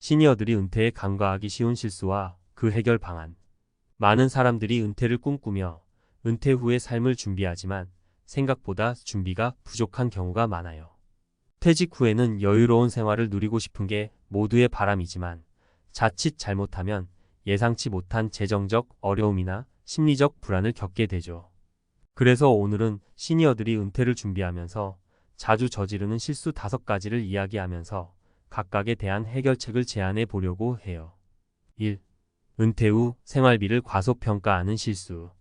시니어들이 은퇴에 간과하기 쉬운 실수와 그 해결 방안. 많은 사람들이 은퇴를 꿈꾸며 은퇴 후의 삶을 준비하지만 생각보다 준비가 부족한 경우가 많아요. 퇴직 후에는 여유로운 생활을 누리고 싶은 게 모두의 바람이지만 자칫 잘못하면 예상치 못한 재정적 어려움이나 심리적 불안을 겪게 되죠. 그래서 오늘은 시니어들이 은퇴를 준비하면서 자주 저지르는 실수 5가지를 이야기하면서 각각에 대한 해결책을 제안해 보려고 해요. 1. 은퇴 후 생활비를 과소평가하는 실수.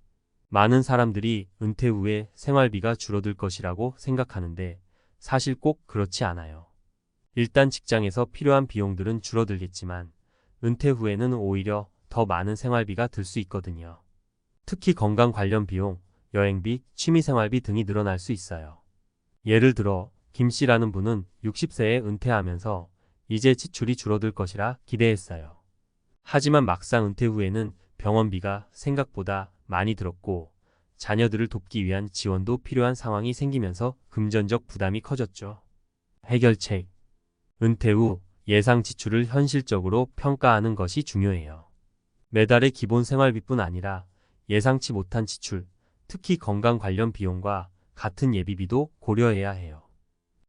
많은 사람들이 은퇴 후에 생활비가 줄어들 것이라고 생각하는데 사실 꼭 그렇지 않아요. 일단 직장에서 필요한 비용들은 줄어들겠지만 은퇴 후에는 오히려 더 많은 생활비가 들 수 있거든요. 특히 건강 관련 비용, 여행비, 취미생활비 등이 늘어날 수 있어요. 예를 들어 김 씨라는 분은 60세에 은퇴하면서 이제 지출이 줄어들 것이라 기대했어요. 하지만 막상 은퇴 후에는 병원비가 생각보다 많이 들었고 자녀들을 돕기 위한 지원도 필요한 상황이 생기면서 금전적 부담이 커졌죠. 해결책. 은퇴 후 예상 지출을 현실적으로 평가하는 것이 중요해요. 매달의 기본 생활비뿐 아니라 예상치 못한 지출, 특히 건강 관련 비용과 같은 예비비도 고려해야 해요.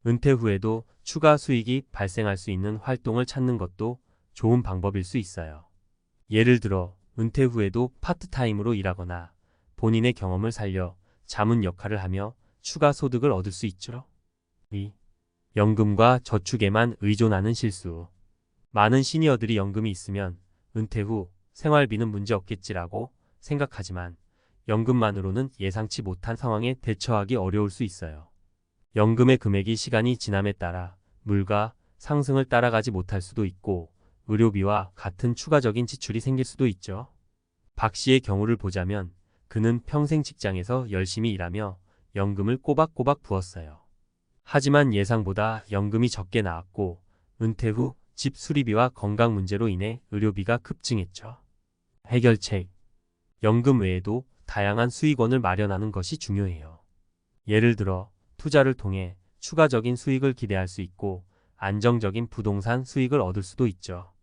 은퇴 후에도 추가 수익이 발생할 수 있는 활동을 찾는 것도 좋은 방법일 수 있어요. 예를 들어 은퇴 후에도 파트타임으로 일하거나 본인의 경험을 살려 자문 역할을 하며 추가 소득을 얻을 수 있죠. 2. 연금과 저축에만 의존하는 실수. 많은 시니어들이 연금이 있으면 은퇴 후 생활비는 문제 없겠지라고 생각하지만 연금만으로는 예상치 못한 상황에 대처하기 어려울 수 있어요. 연금의 금액이 시간이 지남에 따라 물가 상승을 따라가지 못할 수도 있고 의료비와 같은 추가적인 지출이 생길 수도 있죠. 박 씨의 경우를 보자면 그는 평생 직장에서 열심히 일하며 연금을 꼬박꼬박 부었어요. 하지만 예상보다 연금이 적게 나왔고 은퇴 후 집 수리비와 건강 문제로 인해 의료비가 급증했죠. 해결책. 연금 외에도 다양한 수익원을 마련하는 것이 중요해요. 예를 들어 투자를 통해 추가적인 수익을 기대할 수 있고 안정적인 부동산 수익을 얻을 수도 있죠.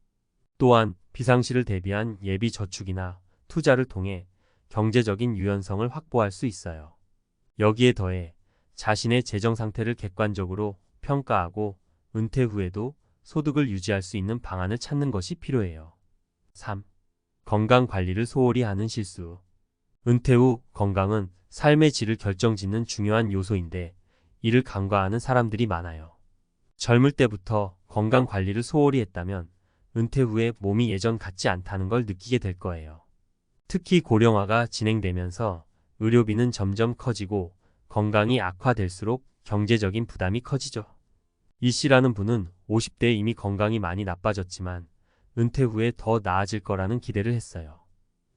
또한 비상시를 대비한 예비 저축이나 투자를 통해 경제적인 유연성을 확보할 수 있어요. 여기에 더해 자신의 재정 상태를 객관적으로 평가하고 은퇴 후에도 소득을 유지할 수 있는 방안을 찾는 것이 필요해요. 3. 건강 관리를 소홀히 하는 실수. 은퇴 후 건강은 삶의 질을 결정짓는 중요한 요소인데 이를 간과하는 사람들이 많아요. 젊을 때부터 건강 관리를 소홀히 했다면 은퇴 후에 몸이 예전 같지 않다는 걸 느끼게 될 거예요. 특히 고령화가 진행되면서 의료비는 점점 커지고 건강이 악화될수록 경제적인 부담이 커지죠. 이 씨라는 분은 50대에 이미 건강이 많이 나빠졌지만 은퇴 후에 더 나아질 거라는 기대를 했어요.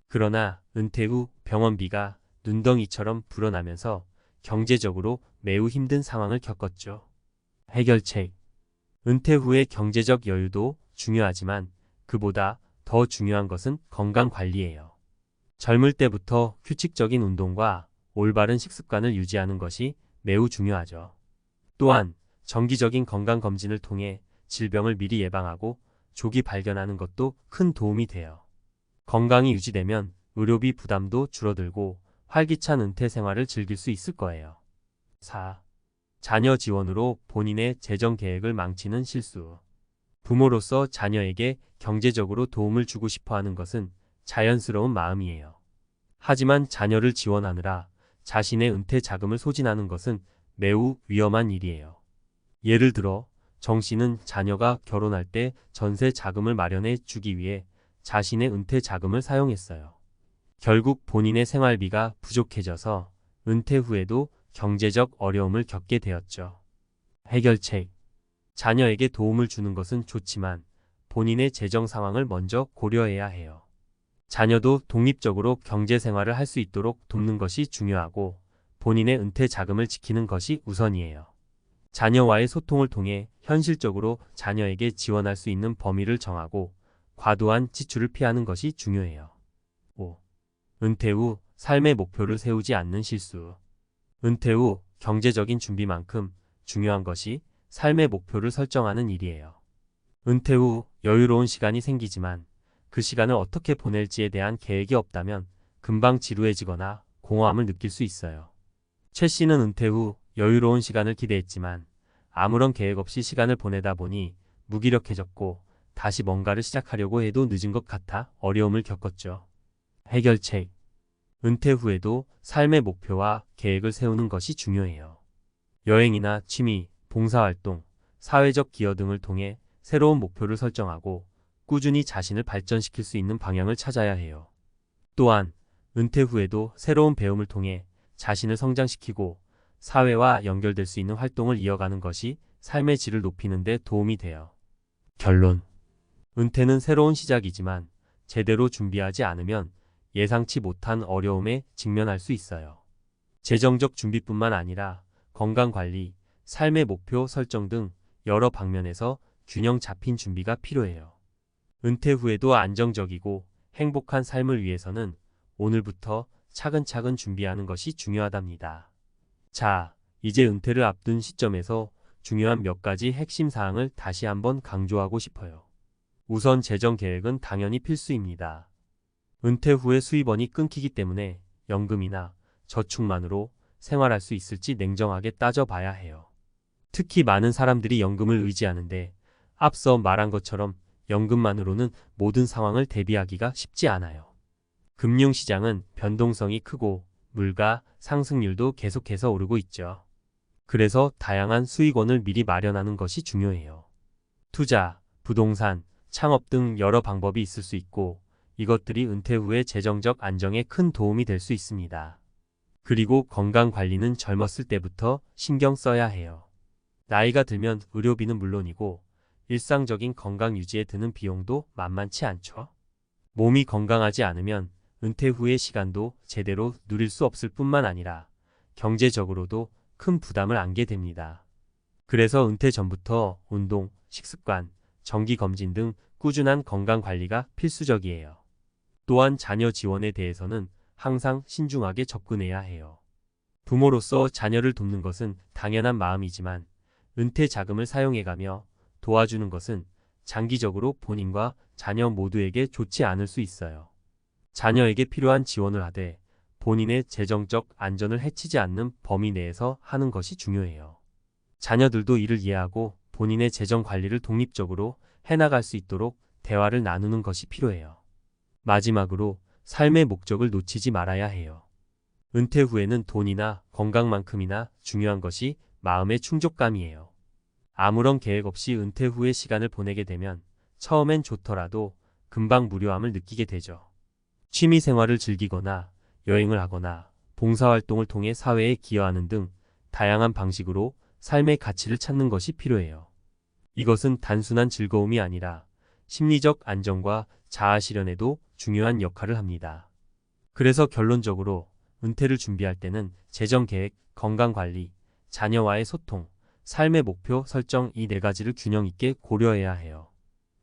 그러나 은퇴 후 병원비가 눈덩이처럼 불어나면서 경제적으로 매우 힘든 상황을 겪었죠. 해결책. 은퇴 후의 경제적 여유도 중요하지만 그보다 더 중요한 것은 건강 관리예요. 젊을 때부터 규칙적인 운동과 올바른 식습관을 유지하는 것이 매우 중요하죠. 또한 정기적인 건강검진을 통해 질병을 미리 예방하고 조기 발견하는 것도 큰 도움이 돼요. 건강이 유지되면 의료비 부담도 줄어들고 활기찬 은퇴 생활을 즐길 수 있을 거예요. 4. 자녀 지원으로 본인의 재정 계획을 망치는 실수. 부모로서 자녀에게 경제적으로 도움을 주고 싶어 하는 것은 자연스러운 마음이에요. 하지만 자녀를 지원하느라 자신의 은퇴 자금을 소진하는 것은 매우 위험한 일이에요. 예를 들어 정 씨는 자녀가 결혼할 때 전세 자금을 마련해 주기 위해 자신의 은퇴 자금을 사용했어요. 결국 본인의 생활비가 부족해져서 은퇴 후에도 경제적 어려움을 겪게 되었죠. 해결책. 자녀에게 도움을 주는 것은 좋지만 본인의 재정 상황을 먼저 고려해야 해요. 자녀도 독립적으로 경제 생활을 할 수 있도록 돕는 것이 중요하고 본인의 은퇴 자금을 지키는 것이 우선이에요. 자녀와의 소통을 통해 현실적으로 자녀에게 지원할 수 있는 범위를 정하고 과도한 지출을 피하는 것이 중요해요. 5. 은퇴 후 삶의 목표를 세우지 않는 실수. 은퇴 후 경제적인 준비만큼 중요한 것이 삶의 목표를 설정하는 일이에요. 은퇴 후 여유로운 시간이 생기지만 그 시간을 어떻게 보낼지에 대한 계획이 없다면 금방 지루해지거나 공허함을 느낄 수 있어요. 최 씨는 은퇴 후 여유로운 시간을 기대했지만 아무런 계획 없이 시간을 보내다 보니 무기력해졌고 다시 뭔가를 시작하려고 해도 늦은 것 같아 어려움을 겪었죠. 해결책. 은퇴 후에도 삶의 목표와 계획을 세우는 것이 중요해요. 여행이나 취미, 봉사활동, 사회적 기여 등을 통해 새로운 목표를 설정하고 꾸준히 자신을 발전시킬 수 있는 방향을 찾아야 해요. 또한 은퇴 후에도 새로운 배움을 통해 자신을 성장시키고 사회와 연결될 수 있는 활동을 이어가는 것이 삶의 질을 높이는 데 도움이 돼요. 결론. 은퇴는 새로운 시작이지만 제대로 준비하지 않으면 예상치 못한 어려움에 직면할 수 있어요. 재정적 준비뿐만 아니라 건강관리, 삶의 목표 설정 등 여러 방면에서 균형 잡힌 준비가 필요해요. 은퇴 후에도 안정적이고 행복한 삶을 위해서는 오늘부터 차근차근 준비하는 것이 중요하답니다. 자, 이제 은퇴를 앞둔 시점에서 중요한 몇 가지 핵심 사항을 다시 한번 강조하고 싶어요. 우선 재정 계획은 당연히 필수입니다. 은퇴 후에 수입원이 끊기기 때문에 연금이나 저축만으로 생활할 수 있을지 냉정하게 따져봐야 해요. 특히 많은 사람들이 연금을 의지하는데 앞서 말한 것처럼 연금만으로는 모든 상황을 대비하기가 쉽지 않아요. 금융시장은 변동성이 크고 물가 상승률도 계속해서 오르고 있죠. 그래서 다양한 수익원을 미리 마련하는 것이 중요해요. 투자, 부동산, 창업 등 여러 방법이 있을 수 있고 이것들이 은퇴 후의 재정적 안정에 큰 도움이 될 수 있습니다. 그리고 건강관리는 젊었을 때부터 신경 써야 해요. 나이가 들면 의료비는 물론이고 일상적인 건강 유지에 드는 비용도 만만치 않죠. 몸이 건강하지 않으면 은퇴 후의 시간도 제대로 누릴 수 없을 뿐만 아니라 경제적으로도 큰 부담을 안게 됩니다. 그래서 은퇴 전부터 운동, 식습관, 정기검진 등 꾸준한 건강관리가 필수적이에요. 또한 자녀 지원에 대해서는 항상 신중하게 접근해야 해요. 부모로서 자녀를 돕는 것은 당연한 마음이지만 은퇴 자금을 사용해가며 도와주는 것은 장기적으로 본인과 자녀 모두에게 좋지 않을 수 있어요. 자녀에게 필요한 지원을 하되 본인의 재정적 안전을 해치지 않는 범위 내에서 하는 것이 중요해요. 자녀들도 이를 이해하고 본인의 재정 관리를 독립적으로 해나갈 수 있도록 대화를 나누는 것이 필요해요. 마지막으로 삶의 목적을 놓치지 말아야 해요. 은퇴 후에는 돈이나 건강만큼이나 중요한 것이 마음의 충족감이에요. 아무런 계획 없이 은퇴 후의 시간을 보내게 되면 처음엔 좋더라도 금방 무료함을 느끼게 되죠. 취미 생활을 즐기거나 여행을 하거나 봉사활동을 통해 사회에 기여하는 등 다양한 방식으로 삶의 가치를 찾는 것이 필요해요. 이것은 단순한 즐거움이 아니라 심리적 안정과 자아 실현에도 중요한 역할을 합니다. 그래서 결론적으로 은퇴를 준비할 때는 재정 계획, 건강 관리, 자녀와의 소통, 삶의 목표 설정 이 네 가지를 균형 있게 고려해야 해요.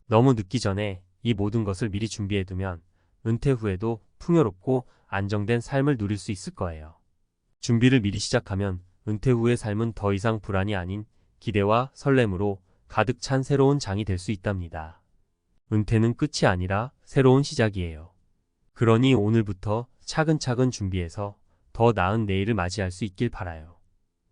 너무 늦기 전에 이 모든 것을 미리 준비해두면 은퇴 후에도 풍요롭고 안정된 삶을 누릴 수 있을 거예요. 준비를 미리 시작하면 은퇴 후의 삶은 더 이상 불안이 아닌 기대와 설렘으로 가득 찬 새로운 장이 될 수 있답니다. 은퇴는 끝이 아니라 새로운 시작이에요. 그러니 오늘부터 차근차근 준비해서 더 나은 내일을 맞이할 수 있길 바라요.